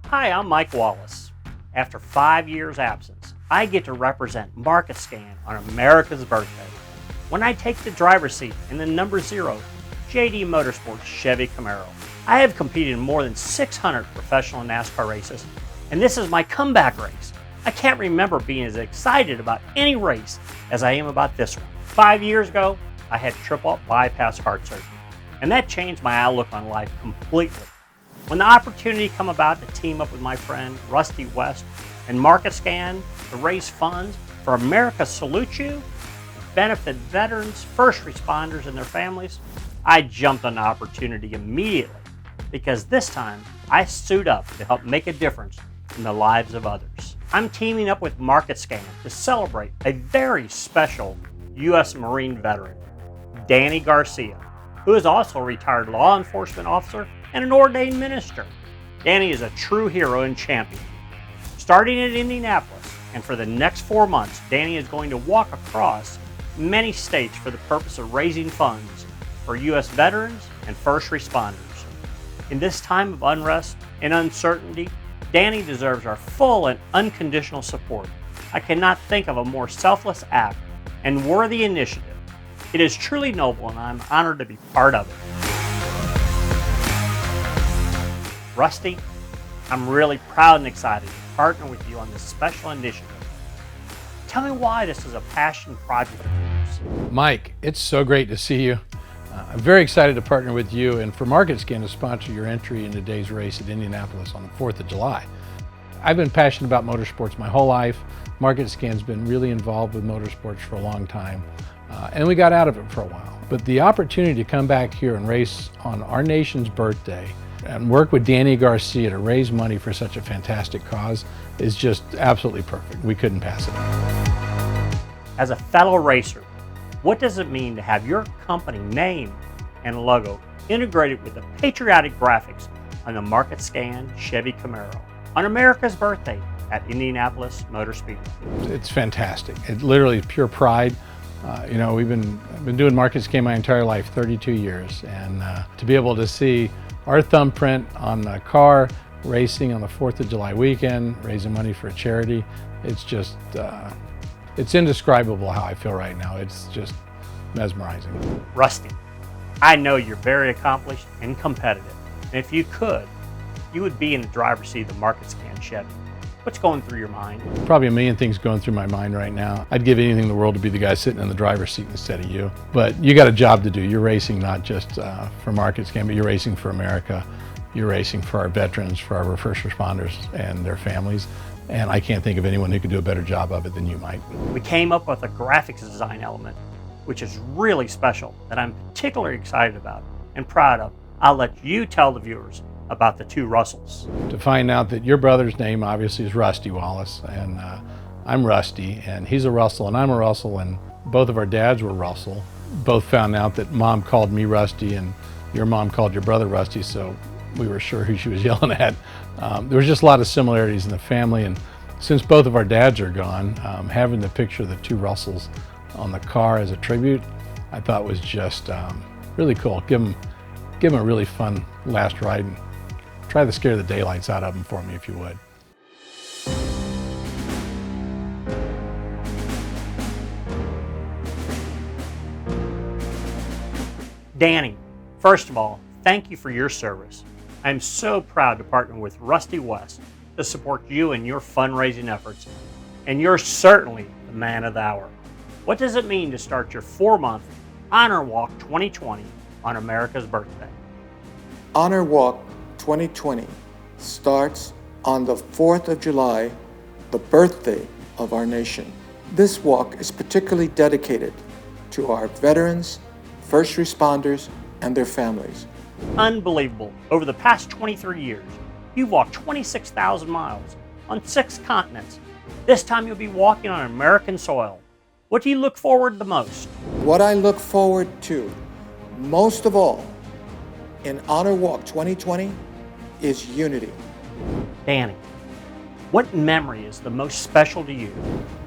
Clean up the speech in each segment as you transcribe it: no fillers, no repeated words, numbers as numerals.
Hi, I'm Mike Wallace. After 5 years absence, I get to represent Market Scan on America's birthday when I take the driver's seat in the number 0 JD Motorsports Chevy Camaro. I have competed in more than 600 professional NASCAR races, and this is my comeback race. I can't remember being as excited about any race as I am about this one. 5 years ago, I had triple bypass heart surgery, and that changed my outlook on life completely. When the opportunity come about to team up with my friend Rusty West and Market Scan to raise funds for America Salute You, benefit veterans, first responders, and their families, I jumped on the opportunity immediately because this time I suit up to help make a difference in the lives of others. I'm teaming up with Market Scan to celebrate a very special U.S. Marine veteran, Danny Garcia, who is also a retired law enforcement officer and an ordained minister. Danny is a true hero and champion. Starting in Indianapolis, and for the next 4 months, Danny is going to walk across many states for the purpose of raising funds for U.S. veterans and first responders. In this time of unrest and uncertainty, Danny deserves our full and unconditional support. I cannot think of a more selfless act and worthy initiative. It is truly noble, and I'm honored to be part of it. Rusty, I'm really proud and excited to partner with you on this special initiative. Tell me why this is a passion project of yours. Mike, it's so great to see you. I'm very excited to partner with you and for Market Scan to sponsor your entry in today's race at Indianapolis on the 4th of July. I've been passionate about motorsports my whole life. Market Scan's been really involved with motorsports for a long time, and we got out of it for a while. But the opportunity to come back here and race on our nation's birthday and work with Danny Garcia to raise money for such a fantastic cause is just absolutely perfect. We couldn't pass it up. As a fellow racer, what does it mean to have your company name and logo integrated with the patriotic graphics on the Market Scan Chevy Camaro on America's birthday at Indianapolis Motor Speedway? It's fantastic. It literally is pure pride. I've been doing Market Scan my entire life, 32 years, and to be able to see our thumbprint on the car racing on the 4th of July weekend, raising money for a charity, it's just, it's indescribable how I feel right now. It's just mesmerizing. Rusty, I know you're very accomplished and competitive, and if you could, you would be in the driver's seat of the Market Scan Chevy. What's going through your mind? Probably a million things going through my mind right now. I'd give anything in the world to be the guy sitting in the driver's seat instead of you. But you got a job to do. You're racing not just for Market Scan, but you're racing for America. You're racing for our veterans, for our first responders and their families. And I can't think of anyone who could do a better job of it than you, Mike. We came up with a graphics design element, which is really special, that I'm particularly excited about and proud of. I'll let you tell the viewers about the two Russells. To find out that your brother's name obviously is Rusty Wallace, and I'm Rusty, and he's a Russell, and I'm a Russell, and both of our dads were Russell. Both found out that Mom called me Rusty, and your mom called your brother Rusty, so we were sure who she was yelling at. There was just a lot of similarities in the family, and since both of our dads are gone, having the picture of the two Russells on the car as a tribute, I thought was just really cool. Give them a really fun last ride, and try to scare the daylights out of them for me if you would. Danny, first of all, thank you for your service. I'm so proud to partner with Rusty West to support you in your fundraising efforts, and you're certainly the man of the hour. What does it mean to start your 4-month Honor Walk 2020 on America's birthday? Honor Walk 2020 starts on the 4th of July, the birthday of our nation. This walk is particularly dedicated to our veterans, first responders, and their families. Unbelievable. Over the past 23 years, you've walked 26,000 miles on 6 continents. This time you'll be walking on American soil. What do you look forward to the most? What I look forward to most of all in Honor Walk 2020 is unity. Danny, what memory is the most special to you?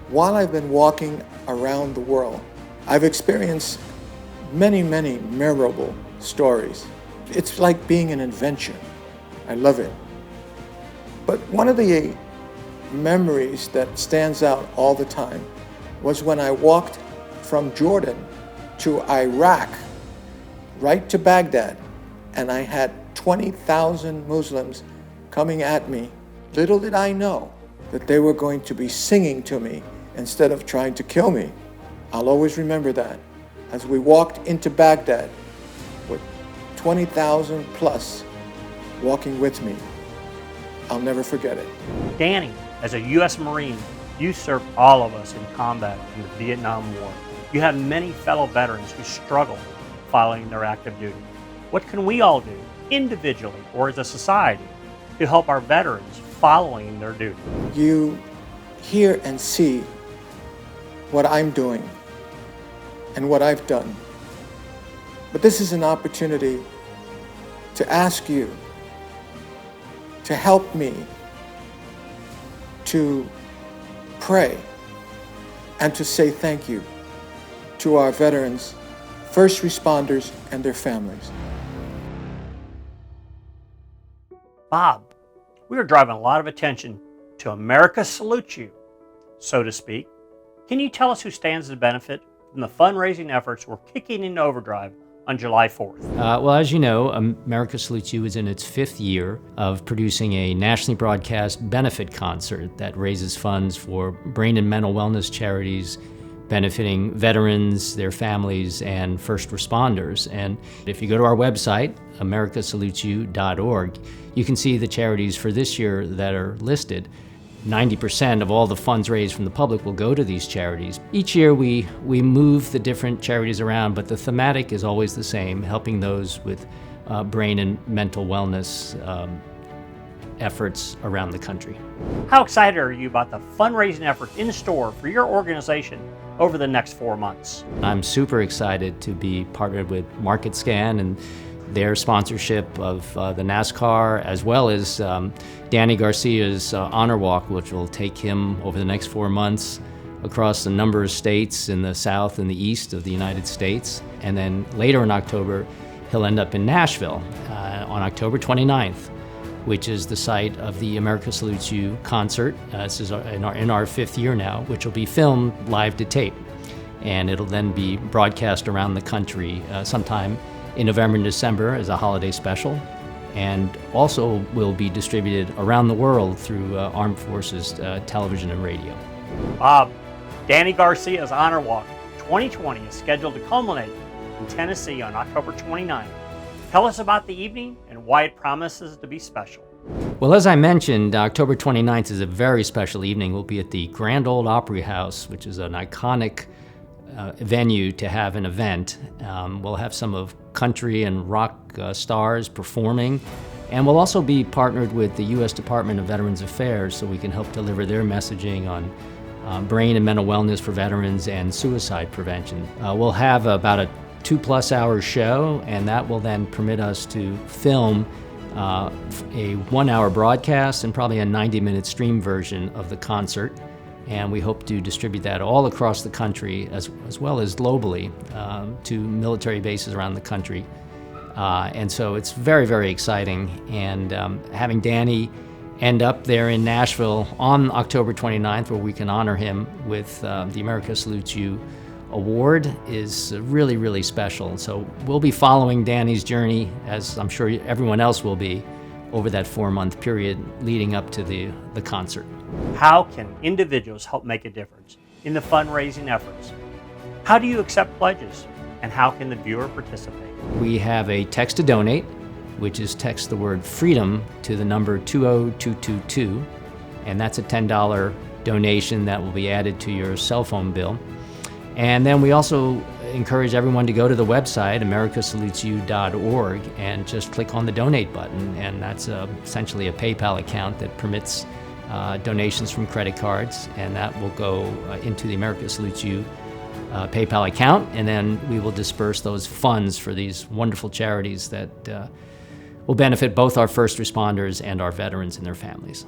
While I've been walking around the world, I've experienced many memorable stories. It's like being an adventure. I love it. But one of the memories that stands out all the time was when I walked from Jordan to Iraq, right to Baghdad, and I had 20,000 Muslims coming at me. Little did I know that they were going to be singing to me instead of trying to kill me. I'll always remember that. As we walked into Baghdad with 20,000 plus walking with me, I'll never forget it. Danny, as a U.S. Marine, you served all of us in combat in the Vietnam War. You have many fellow veterans who struggle following their active duty. What can we all do, individually or as a society, to help our veterans following their duty? You hear and see what I'm doing and what I've done. But this is an opportunity to ask you to help me to pray and to say thank you to our veterans, first responders, and their families. Bob, we are driving a lot of attention to America Salutes You, so to speak. Can you tell us who stands to benefit from the fundraising efforts we're kicking into overdrive on July 4th? Well, as you know, America Salutes You is in its 5th year of producing a nationally broadcast benefit concert that raises funds for brain and mental wellness charities benefiting veterans, their families, and first responders. And if you go to our website, americasalutesyou.org, you can see the charities for this year that are listed. 90% of all the funds raised from the public will go to these charities. Each year we move the different charities around, but the thematic is always the same, helping those with brain and mental wellness efforts around the country. How excited are you about the fundraising efforts in store for your organization over the next 4 months? I'm super excited to be partnered with MarketScan and their sponsorship of the NASCAR, as well as Danny Garcia's Honor Walk, which will take him over the next 4 months across a number of states in the south and the east of the United States. And then later in October, he'll end up in Nashville on October 29th, which is the site of the America Salutes You concert. This is in our 5th year now, which will be filmed live to tape. And it'll then be broadcast around the country sometime in November and December as a holiday special, and also will be distributed around the world through Armed Forces television and radio. Bob, Danny Garcia's Honor Walk 2020 is scheduled to culminate in Tennessee on October 29th. Tell us about the evening and why it promises to be special. Well, as I mentioned, October 29th is a very special evening. We'll be at the Grand Ole Opry House, which is an iconic venue to have an event. We'll have some of country and rock stars performing, and we'll also be partnered with the U.S. Department of Veterans Affairs so we can help deliver their messaging on brain and mental wellness for veterans and suicide prevention. We'll have about a 2+ hour show, and that will then permit us to film a 1-hour broadcast and probably a 90-minute stream version of the concert. And we hope to distribute that all across the country as well as globally to military bases around the country. And so it's very, very exciting. And having Danny end up there in Nashville on October 29th, where we can honor him with the America Salutes You Award, is really, really special. So we'll be following Danny's journey, as I'm sure everyone else will be, over that 4-month period leading up to the concert. How can individuals help make a difference in the fundraising efforts? How do you accept pledges? And how can the viewer participate? We have a text to donate, which is text the word freedom to the number 20222, and that's a $10 donation that will be added to your cell phone bill. And then we also encourage everyone to go to the website, americasalutesyou.org, and just click on the donate button. And that's essentially a PayPal account that permits donations from credit cards, and that will go into the America Salutes You PayPal account, and then we will disperse those funds for these wonderful charities that will benefit both our first responders and our veterans and their families.